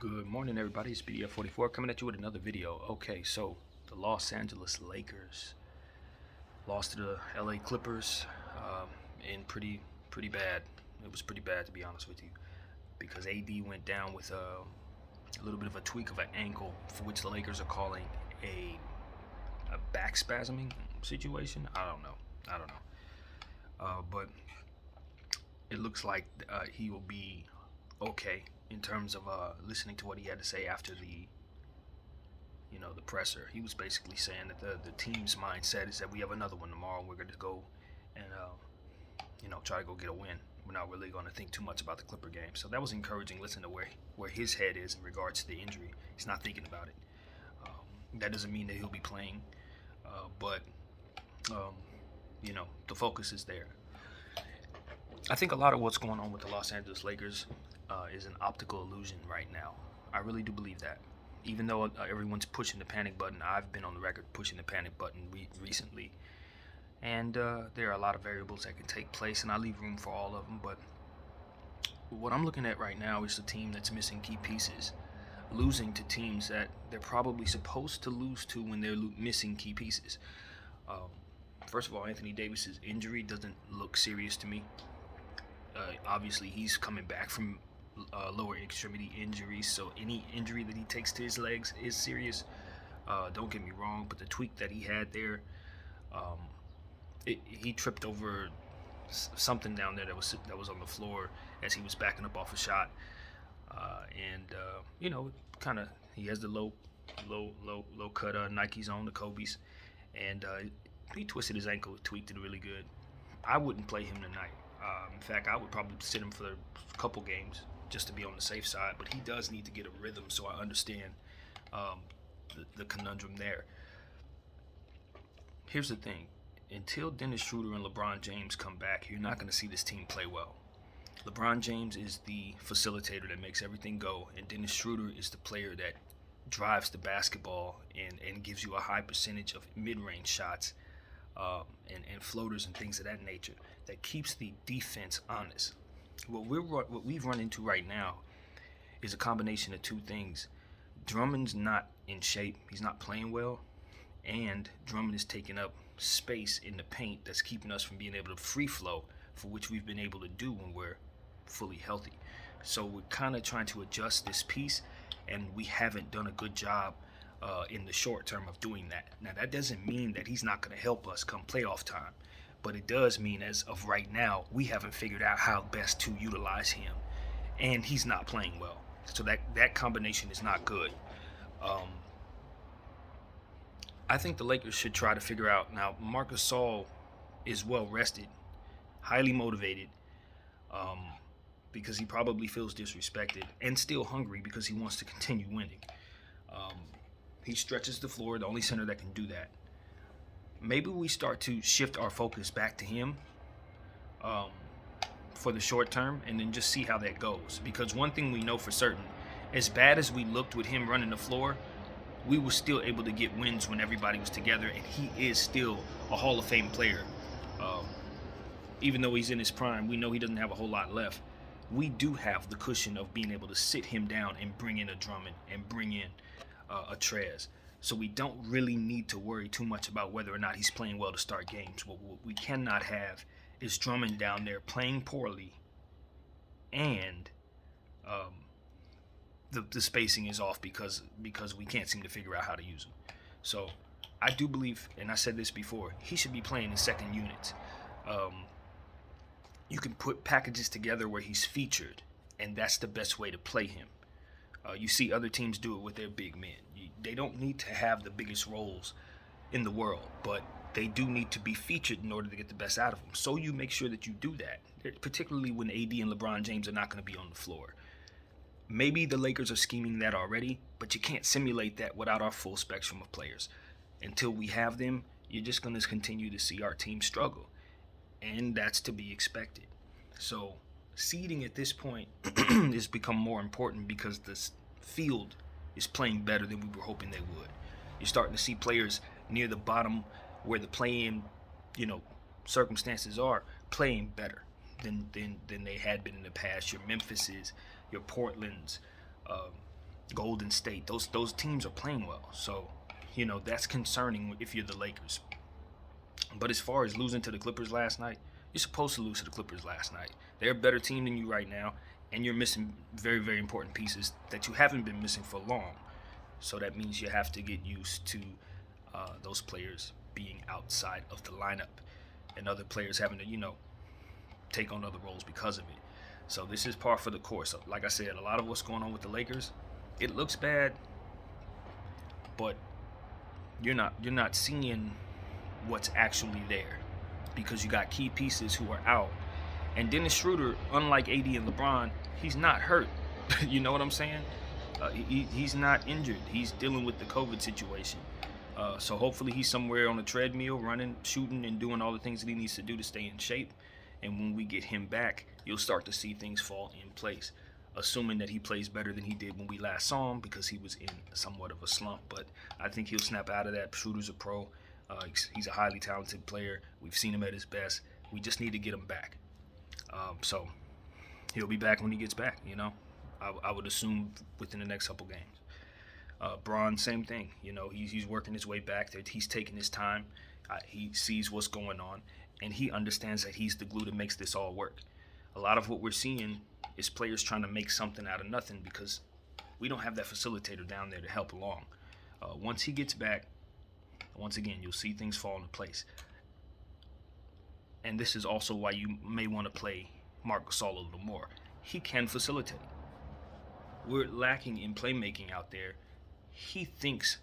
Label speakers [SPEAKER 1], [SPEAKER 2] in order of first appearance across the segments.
[SPEAKER 1] Good morning, everybody. It's BDF44 coming at you with another video. Okay, so the Los Angeles Lakers lost to the LA Clippers, and pretty bad. It was pretty bad, to be honest with you, because AD went down with a little bit of a tweak of an ankle, for which the Lakers are calling a back spasming situation. I don't know. But it looks like he will be okay in terms of listening to what he had to say after the presser. He was basically saying that the team's mindset is that we have another one tomorrow. We're going to go and try to go get a win. We're not really going to think too much about the Clipper game. So that was encouraging. Listen to where his head is in regards to the injury. He's not thinking about it. That doesn't mean that he'll be playing, but the focus is there. I think a lot of what's going on with the Los Angeles Lakers is an optical illusion right now. I really do believe that. Even though everyone's pushing the panic button, I've been on the record pushing the panic button recently. And there are a lot of variables that can take place, and I leave room for all of them. But what I'm looking at right now is a team that's missing key pieces, losing to teams that they're probably supposed to lose to when they're missing key pieces. First of all, Anthony Davis's injury doesn't look serious to me. Obviously, he's coming back from lower extremity injuries, so any injury that he takes to his legs is serious. Don't get me wrong, but the tweak that he had there, he tripped over something down there that was on the floor as he was backing up off a shot, kind of he has the low cut Nikes on, the Kobe's, and he twisted his ankle, tweaked it really good. I wouldn't play him tonight. In fact, I would probably sit him for a couple games just to be on the safe side. But he does need to get a rhythm, so I understand the conundrum there. Here's the thing. Until Dennis Schroeder and LeBron James come back, you're not going to see this team play well. LeBron James is the facilitator that makes everything go, and Dennis Schroeder is the player that drives the basketball and gives you a high percentage of mid-range shots and floaters and things of that nature that keeps the defense honest. What we've run into right now is a combination of two things. Drummond's not in shape. He's not playing well. And Drummond is taking up space in the paint that's keeping us from being able to free flow, for which we've been able to do when we're fully healthy. So we're kind of trying to adjust this piece, and we haven't done a good job in the short term of doing that. Now, that doesn't mean that he's not going to help us come playoff time, but it does mean as of right now, we haven't figured out how best to utilize him, and he's not playing well. So that combination is not good. I think the Lakers should try to figure out, now Marc Gasol is well rested, highly motivated, because he probably feels disrespected, and still hungry because he wants to continue winning. He stretches the floor, the only center that can do that. Maybe we start to shift our focus back to him for the short term, and then just see how that goes. Because one thing we know for certain, as bad as we looked with him running the floor, we were still able to get wins when everybody was together, and he is still a Hall of Fame player. Even though he's in his prime, we know he doesn't have a whole lot left. We do have the cushion of being able to sit him down and bring in a Drummond and bring in a Trez. So we don't really need to worry too much about whether or not he's playing well to start games. What we cannot have is Drummond down there playing poorly, and the spacing is off because we can't seem to figure out how to use him. So I do believe, and I said this before, he should be playing in second units. You can put packages together where he's featured, and that's the best way to play him. You see other teams do it with their big men. They don't need to have the biggest roles in the world, but they do need to be featured in order to get the best out of them. So you make sure that you do that, particularly when AD and LeBron James are not going to be on the floor. Maybe the Lakers are scheming that already, but you can't simulate that without our full spectrum of players. Until we have them, you're just going to continue to see our team struggle, and that's to be expected. So seeding at this point has become more important because this field is playing better than we were hoping they would. You're starting to see players near the bottom where the play-in, circumstances are, playing better than they had been in the past. Your Memphises, your Portlands, Golden State. Those teams are playing well. So, that's concerning if you're the Lakers. But as far as losing to the Clippers last night, you're supposed to lose to the Clippers last night. They're a better team than you right now, and you're missing very, very important pieces that you haven't been missing for long. So that means you have to get used to those players being outside of the lineup and other players having to, take on other roles because of it. So this is par for the course. Like I said, a lot of what's going on with the Lakers, it looks bad, but you're not seeing what's actually there because you got key pieces who are out. And Dennis Schroeder, unlike AD and LeBron, he's not hurt. You know what I'm saying? He's not injured. He's dealing with the COVID situation. So hopefully he's somewhere on a treadmill, running, shooting, and doing all the things that he needs to do to stay in shape. And when we get him back, you'll start to see things fall in place, assuming that he plays better than he did when we last saw him because he was in somewhat of a slump. But I think he'll snap out of that. Schroeder's a pro. He's a highly talented player. We've seen him at his best. We just need to get him back. So he'll be back when he gets back, I would assume within the next couple games. Braun, same thing. He's working his way back. He's taking his time. He sees what's going on, and he understands that he's the glue that makes this all work. A lot of what we're seeing is players trying to make something out of nothing because we don't have that facilitator down there to help along. Once he gets back, once again, you'll see things fall into place. And this is also why you may want to play Marc Gasol a little more. He can facilitate. We're lacking in playmaking out there. He thinks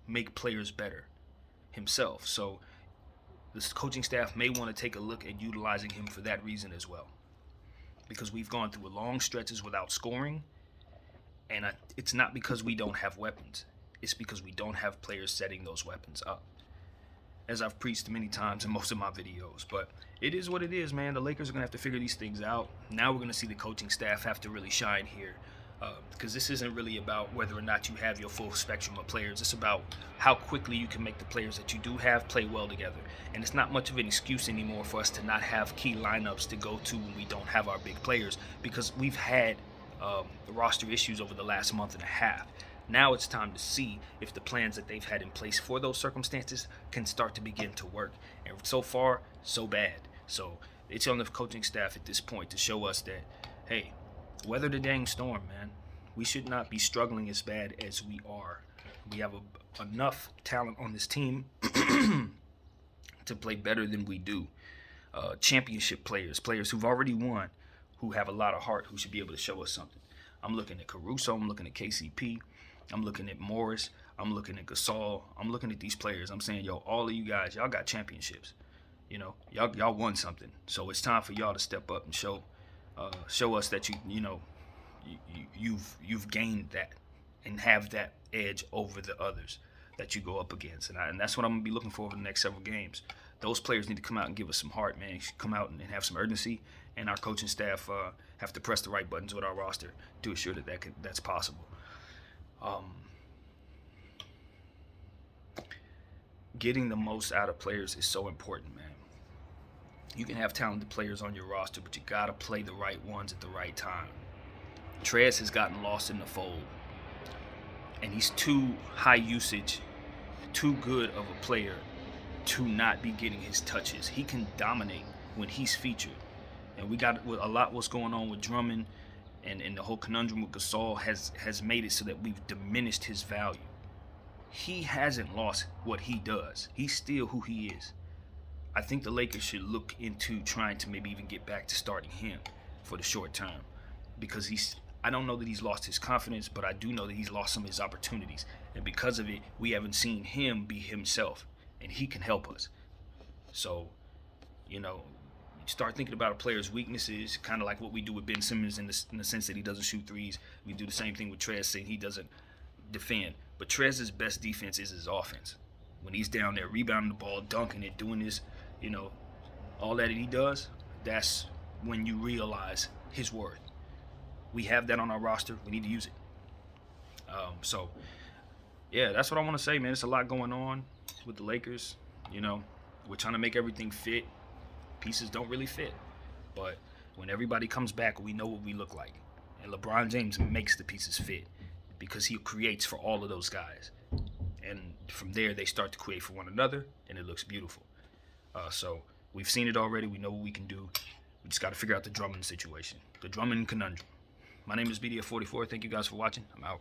[SPEAKER 1] make players better himself. So this coaching staff may want to take a look at utilizing him for that reason as well. Because we've gone through long stretches without scoring. And it's not because we don't have weapons. It's because we don't have players setting those weapons up. As I've preached many times in most of my videos. But it is what it is, man. The Lakers are going to have to figure these things out. Now we're going to see the coaching staff have to really shine here. Because this isn't really about whether or not you have your full spectrum of players. It's about how quickly you can make the players that you do have play well together. And it's not much of an excuse anymore for us to not have key lineups to go to when we don't have our big players. Because we've had roster issues over the last month and a half. Now it's time to see if the plans that they've had in place for those circumstances can start to begin to work. And so far, so bad. So it's on the coaching staff at this point to show us that, hey, weather the dang storm, man. We should not be struggling as bad as we are. We have enough talent on this team to play better than we do. Championship players who've already won, who have a lot of heart, who should be able to show us something. I'm looking at Caruso. I'm looking at KCP. I'm looking at Morris. I'm looking at Gasol. I'm looking at these players. I'm saying, yo, all of you guys, y'all got championships. Y'all won something. So it's time for y'all to step up and show us that you've gained that and have that edge over the others that you go up against. And that's what I'm gonna be looking for over the next several games. Those players need to come out and give us some heart, man. Come out and have some urgency. And our coaching staff have to press the right buttons with our roster to assure that's possible. Getting the most out of players is so important, man. You can have talented players on your roster, but you gotta play the right ones at the right time. Trez has gotten lost in the fold, and he's too high usage, too good of a player to not be getting his touches. He can dominate when he's featured, and we got a lot what's going on with Drummond, and the whole conundrum with Gasol has made it so that we've diminished his value. He hasn't lost what he does. He's still who he is. I think the Lakers should look into trying to maybe even get back to starting him for the short term, because I don't know that he's lost his confidence, but I do know that he's lost some of his opportunities. And because of it, we haven't seen him be himself, and he can help us. So, start thinking about a player's weaknesses, kind of like what we do with Ben Simmons in the sense that he doesn't shoot threes. We do the same thing with Trez, saying he doesn't defend. But Trez's best defense is his offense. When he's down there rebounding the ball, dunking it, doing his, all that he does, that's when you realize his worth. We have that on our roster. We need to use it. Yeah, that's what I want to say, man. It's a lot going on with the Lakers. We're trying to make everything fit. Pieces don't really fit. But when everybody comes back, we know what we look like. And LeBron James makes the pieces fit. because he creates for all of those guys. And from there, they start to create for one another, and it looks beautiful. So we've seen it already. We know what we can do. We just got to figure out the Drummond situation, the Drummond Conundrum. My name is BDF44. Thank you guys for watching. I'm out.